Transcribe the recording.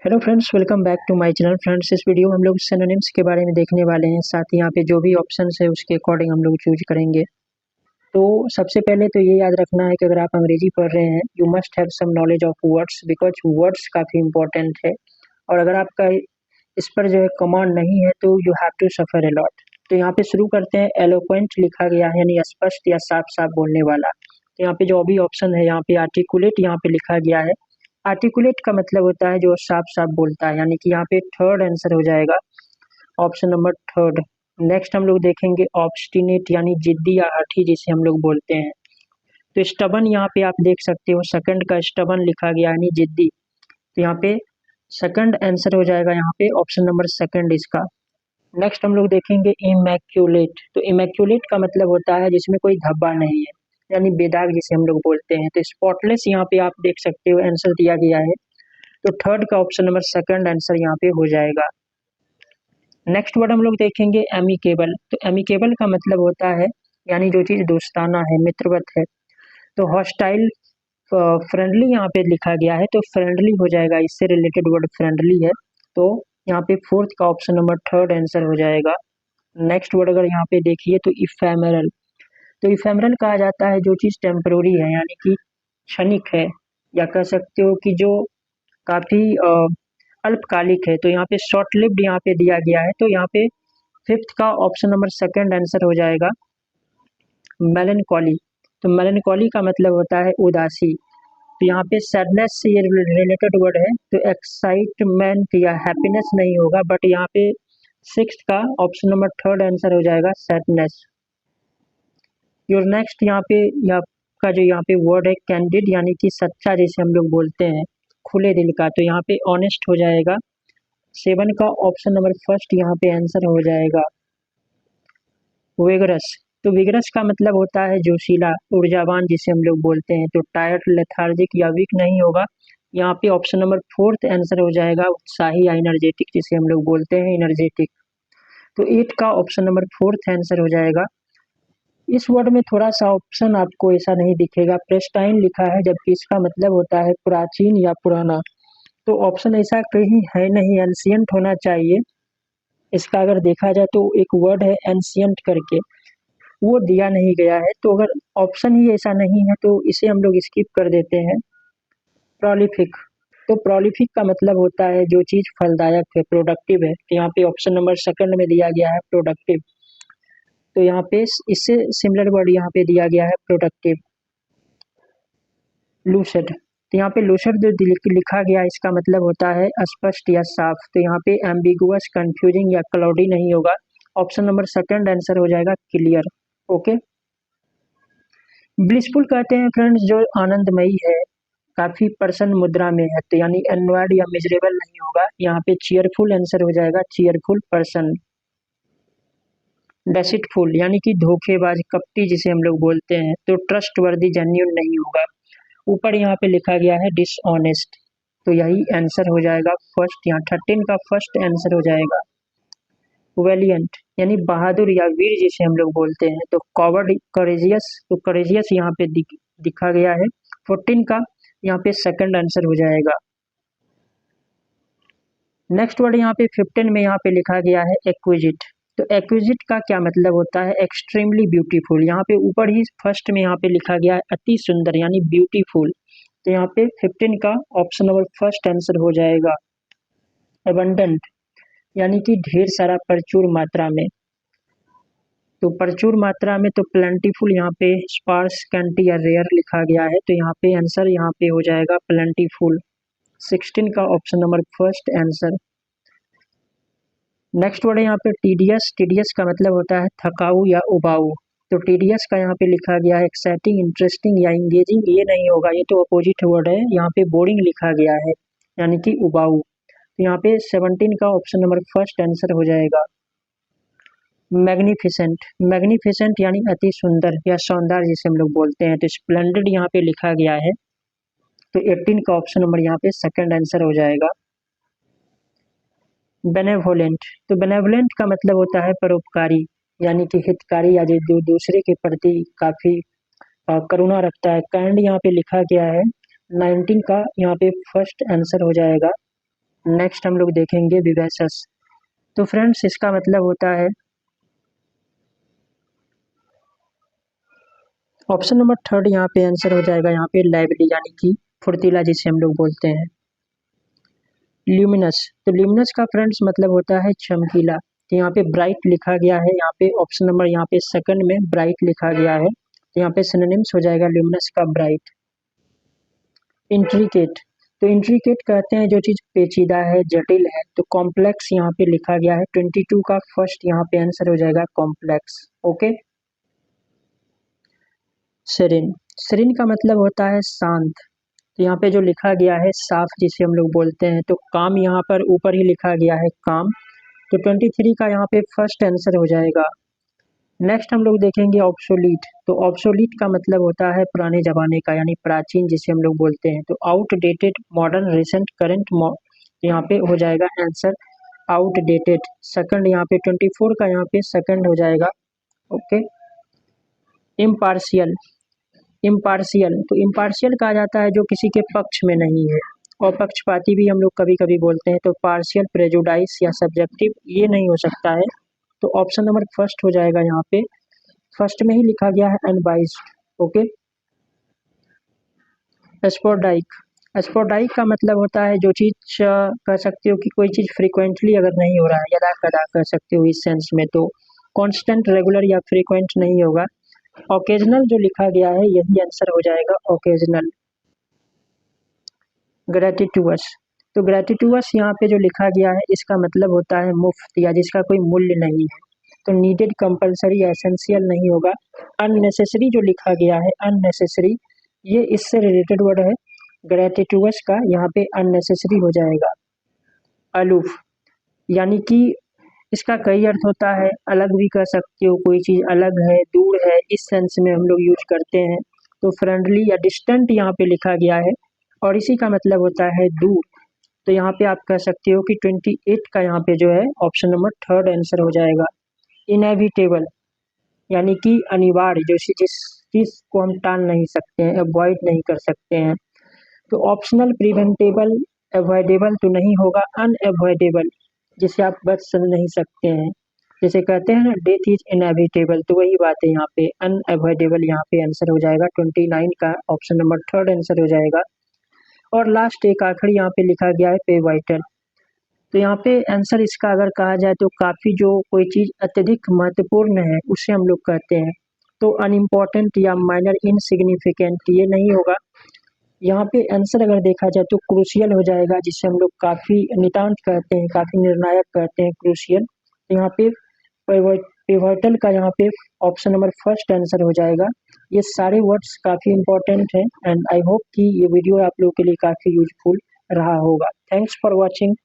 Hello friends, welcome back to my channel. Friends, इस video में हम लोग सिनोनिम्स के बारे में देखने वाले हैं। साथ ही यहाँ पे जो भी ऑप्शंस है उसके अकॉर्डिंग हम लोग चूज करेंगे। तो सबसे पहले तो ये याद रखना है कि अगर आप अंग्रेजी पढ़ रहे हैं, you must have some knowledge of words, because words काफ़ी इंपॉर्टेंट है। और अगर आपका इस पर जो है कमांड नहीं है तो you have to suffer a lot. तो यहाँ पे शुरू करते हैं। एलोक्वेंट लिखा गया है, यानी स्पष्ट या साफ साफ बोलने वाला। तो यहाँ पे जो भी ऑप्शन है, यहाँ पे आर्टिकुलेट यहाँ पे लिखा गया है। आर्टिकुलेट का मतलब होता है जो साफ साफ बोलता है, यानी कि यहाँ पे थर्ड आंसर हो जाएगा, ऑप्शन नंबर थर्ड। नेक्स्ट हम लोग देखेंगे ऑब्स्टिनेट, यानी जिद्दी या हठी जिसे हम लोग बोलते हैं। तो स्टबन यहाँ पे आप देख सकते हो, सेकंड का स्टबन लिखा गया यानी जिद्दी। तो यहाँ पे सेकंड आंसर हो जाएगा यहाँ पे ऑप्शन नंबर सेकंड इसका। नेक्स्ट हम लोग देखेंगे इमैक्यूलेट। तो इमैक्यूलेट का मतलब होता है जिसमें कोई धब्बा नहीं है, यानी बेदाग जिसे हम लोग बोलते हैं। तो स्पॉटलेस यहाँ पे आप देख सकते हो आंसर दिया गया है। तो थर्ड का ऑप्शन नंबर सेकंड आंसर यहाँ पे हो जाएगा। नेक्स्ट वर्ड हम लोग देखेंगे एमिकेबल। तो एमिकेबल का मतलब होता है यानी जो चीज़ दोस्ताना है, मित्रवत है। तो हॉस्टाइल फ्रेंडली यहाँ पे लिखा गया है, तो फ्रेंडली हो जाएगा, इससे रिलेटेड वर्ड फ्रेंडली है। तो यहाँ पे फोर्थ का ऑप्शन नंबर थर्ड आंसर हो जाएगा। नेक्स्ट वर्ड अगर यहाँ पे देखिए तो इफेमरल। तो इफेमरल कहा जाता है जो चीज़ टेम्पररी है, यानी कि क्षणिक है, या कह सकते हो कि जो काफ़ी अल्पकालिक है। तो यहाँ पे शॉर्ट लिव्ड यहाँ पे दिया गया है। तो यहाँ पे फिफ्थ का ऑप्शन नंबर सेकंड आंसर हो जाएगा मेलनकॉली। तो मेलनकॉली का मतलब होता है उदासी। तो यहाँ पे सैडनेस से ये रिलेटेड वर्ड है, तो एक्साइटमेंट या हैप्पीनेस नहीं होगा, बट यहाँ पे सिक्स्थ का ऑप्शन नंबर थर्ड आंसर हो जाएगा सैडनेस। योर नेक्स्ट यहाँ पे आपका जो यहाँ पे वर्ड है कैंडिड, यानी कि सच्चा जिसे हम लोग बोलते हैं, खुले दिल का। तो यहाँ पे ऑनेस्ट हो जाएगा। सेवन का ऑप्शन नंबर फर्स्ट यहाँ पे आंसर हो जाएगा विगरस। तो विगरस का मतलब होता है जोशीला, ऊर्जावान जिसे हम लोग बोलते हैं। तो टायर्ड, लेथार्जिक या वीक नहीं होगा। यहाँ पे ऑप्शन नंबर फोर्थ आंसर हो जाएगा उत्साही या एनर्जेटिक जिसे हम लोग बोलते हैं, एनर्जेटिक। तो एट का ऑप्शन नंबर फोर्थ आंसर हो जाएगा। इस वर्ड में थोड़ा सा ऑप्शन आपको ऐसा नहीं दिखेगा, प्रेस्टाइन लिखा है, जबकि इसका मतलब होता है प्राचीन या पुराना। तो ऑप्शन ऐसा कहीं है नहीं, एंशियंट होना चाहिए। इसका अगर देखा जाए तो एक वर्ड है एंशियंट करके, वो दिया नहीं गया है। तो अगर ऑप्शन ही ऐसा नहीं है तो इसे हम लोग स्किप कर देते हैं। प्रोलिफिक। तो प्रोलिफिक का मतलब होता है जो चीज़ फलदायक है, प्रोडक्टिव है। तो यहाँ पे ऑप्शन नंबर सेकंड में दिया गया है प्रोडक्टिव। तो यहाँ पे इससे सिमिलर वर्ड यहाँ पे दिया गया है प्रोडक्टिव। लूसेड। तो यहाँ पे लूसेड जो लिखा गया इसका मतलब होता है स्पष्ट या साफ। तो यहाँ पे एम्बिगुअस, कंफ्यूजिंग या क्लाउडी नहीं होगा। ऑप्शन नंबर सेकंड आंसर हो जाएगा क्लियर। ओके। ब्लिसफुल कहते हैं फ्रेंड्स जो आनंदमयी है, काफी प्रसन्न मुद्रा में है। तो यानी एनवायर्ड या मिजरेबल नहीं होगा। यहाँ पे चीयरफुल आंसर हो जाएगा, चीयरफुल पर्सन। डेसिटफुल यानी कि धोखेबाज, कपटी जिसे हम लोग बोलते हैं। तो ट्रस्टवर्दी, जेन्युइन नहीं होगा। ऊपर यहाँ पे लिखा गया है डिसऑनेस्ट। तो यही आंसर हो जाएगा फर्स्ट, यहाँ 13 का फर्स्ट आंसर हो जाएगा। वेलियंट यानी बहादुर या वीर जिसे हम लोग बोलते हैं। तो कॉवर्ड, करेजियस। तो करेजियस यहाँ पे दिखा गया है। 14 का यहाँ पे सेकंड आंसर हो जाएगा। नेक्स्ट वर्ड यहाँ पे 15 में यहाँ पे लिखा गया है एक्विजिट। तो एक्विजिट का क्या मतलब होता है, एक्सट्रीमली ब्यूटीफुल। यहाँ पे ऊपर ही फर्स्ट में यहाँ पे लिखा गया है अति सुंदर, यानी ब्यूटीफुल। तो यहाँ पे 15 का ऑप्शन नंबर फर्स्ट आंसर हो जाएगा एबंडेंट, यानी कि ढेर सारा, प्रचुर मात्रा में। तो प्रचुर मात्रा में तो प्लेंटीफुल, यहाँ पे स्पार्स, स्कैंटी या रेयर लिखा गया है। तो यहाँ पे आंसर यहाँ पे हो जाएगा प्लेंटीफुल। 16 का option number first answer. Next word है यहाँ पे टीडियस। टीडियस का मतलब होता है थकाऊ या उबाऊ। तो टीडियस का यहाँ पे लिखा गया है एक्साइटिंग, इंटरेस्टिंग या इंगेजिंग, ये नहीं होगा, ये तो अपोजिट वर्ड है। यहाँ पे बोरिंग लिखा गया है, यानी कि उबाऊ। तो यहाँ पे 17 का ऑप्शन नंबर फर्स्ट आंसर हो जाएगा। मैग्निफिसेंट। मैग्निफिसेंट यानी अति सुंदर या शानदार जिसे हम लोग बोलते हैं। तो स्प्लेंडेड यहाँ पे लिखा गया है। तो 18 का ऑप्शन नंबर यहाँ पे सेकंड आंसर हो जाएगा। बेनेवोलेंट। तो बेनेवोलेंट का मतलब होता है परोपकारी, यानी कि हितकारी या जो दूसरे के प्रति काफी करुणा रखता है। काइंड यहाँ पे लिखा गया है। 19 का यहाँ पे फर्स्ट आंसर हो जाएगा। नेक्स्ट हम लोग देखेंगे विवेसस। तो फ्रेंड्स इसका मतलब होता है ऑप्शन नंबर थर्ड यहाँ पे आंसर हो जाएगा यहाँ पे लाइवली, यानी कि फुर्तीला जिसे हम लोग बोलते हैं। ल्यूमिनस, तो ल्यूमिनस का फ्रेंड्स मतलब होता है चमकीला। तो यहाँ पे ब्राइट लिखा गया है, यहाँ पे ऑप्शन नंबर यहाँ पे सेकंड में ब्राइट लिखा गया है, तो यहाँ पे सिनोनिम्स हो जाएगा ल्यूमिनस का ब्राइट। इंट्रिकेट, तो इंट्रिकेट कहते हैं जो चीज़ पेचीदा है, जटिल है। तो कॉम्प्लेक्स यहाँ पे लिखा गया है, 22 का फर्स्ट यहाँ पे आंसर हो जाएगा कॉम्प्लेक्स। ओके। सेरेन, सेरेन का मतलब होता है शांत। तो यहाँ पे जो लिखा गया है साफ जिसे हम लोग बोलते हैं, तो काम यहाँ पर ऊपर ही लिखा गया है काम। तो 23 का यहाँ पे फर्स्ट आंसर हो जाएगा। नेक्स्ट हम लोग देखेंगे ऑब्सोलीट। तो ऑब्सोलीट का मतलब होता है पुराने जमाने का, यानी प्राचीन जिसे हम लोग बोलते हैं। तो आउटडेटेड, मॉडर्न, रिसेंट, करंट, यहाँ पे हो जाएगा आंसर आउटडेटेड। सेकंड यहाँ पे 24 का यहाँ पे सेकंड हो जाएगा। ओके। इम्पार्शियल, इम्पार्शियल, तो इम्पार्शियल कहा जाता है जो किसी के पक्ष में नहीं है, और पक्षपाती भी हम लोग कभी कभी बोलते हैं। तो पार्शियल, प्रेजुडाइस या सब्जेक्टिव ये नहीं हो सकता है। तो ऑप्शन नंबर फर्स्ट हो जाएगा, यहाँ पे फर्स्ट में ही लिखा गया है अनबाइस्ड। ओके। स्पोर्डाइक, स्पोर्डाइक का मतलब होता है जो चीज़ कह सकते हो कि कोई चीज़ फ्रीक्वेंटली अगर नहीं हो रहा है, यदा कदा कह सकते हो इस सेंस में। तो कांस्टेंट, रेगुलर या फ्रीक्वेंट नहीं होगा। ओकेजनल जो लिखा गया है यही आंसर हो जाएगा ओकेजनल। ग्रेटिट्यूअस, तो ग्रेटिट्यूअस यहाँ पे जो लिखा गया है इसका मतलब होता है मुफ्त या जिसका कोई मूल्य नहीं है। तो नीडेड, कंपलसरी, एसेंशियल नहीं होगा। अननेसेसरी जो लिखा गया है अननेसेसरी, ये इससे रिलेटेड वर्ड है ग्रेटिट्यूअस का, यहाँ पे अननेसेसरी हो जाएगा। अलूफ, यानी कि इसका कई अर्थ होता है, अलग भी कह सकते हो, कोई चीज़ अलग है, दूर है, इस सेंस में हम लोग यूज करते हैं। तो फ्रेंडली या डिस्टेंट यहाँ पे लिखा गया है, और इसी का मतलब होता है दूर। तो यहाँ पे आप कह सकते हो कि 28 का यहाँ पे जो है ऑप्शन नंबर थर्ड आंसर हो जाएगा। इनएविटेबल, यानी कि अनिवार्य, जो जिस चीज़ को हम टाल नहीं सकते हैं, अवॉइड नहीं कर सकते हैं। तो ऑप्शनल, प्रिवेंटेबल, अवॉइडेबल तो नहीं होगा, अनअवॉइडेबल जिसे आप बच नहीं सकते हैं। जैसे कहते हैं ना डेथ इज इनएविटेबल, तो वही बात है यहाँ पे, अनअवॉइडेबल यहाँ पे आंसर हो जाएगा। 29 का ऑप्शन नंबर थर्ड आंसर हो जाएगा। और लास्ट एक आखिरी यहाँ पे लिखा गया है पिवोटल। तो यहाँ पे आंसर इसका अगर कहा जाए तो काफ़ी जो कोई चीज़ अत्यधिक महत्वपूर्ण है उसे हम लोग कहते हैं। तो अनइम्पॉर्टेंट या माइनर, इनसिग्निफिकेंट ये नहीं होगा। यहाँ पे आंसर अगर देखा जाए तो क्रूशियल हो जाएगा, जिसे हम लोग काफ़ी नितांत कहते हैं, काफ़ी निर्णायक कहते हैं, क्रूशियल। यहाँ पे पिवोटल का यहाँ पे ऑप्शन नंबर फर्स्ट आंसर हो जाएगा। ये सारे वर्ड्स काफ़ी इंपॉर्टेंट हैं, एंड आई होप कि ये वीडियो आप लोगों के लिए काफ़ी यूजफुल रहा होगा। Thanks for watching.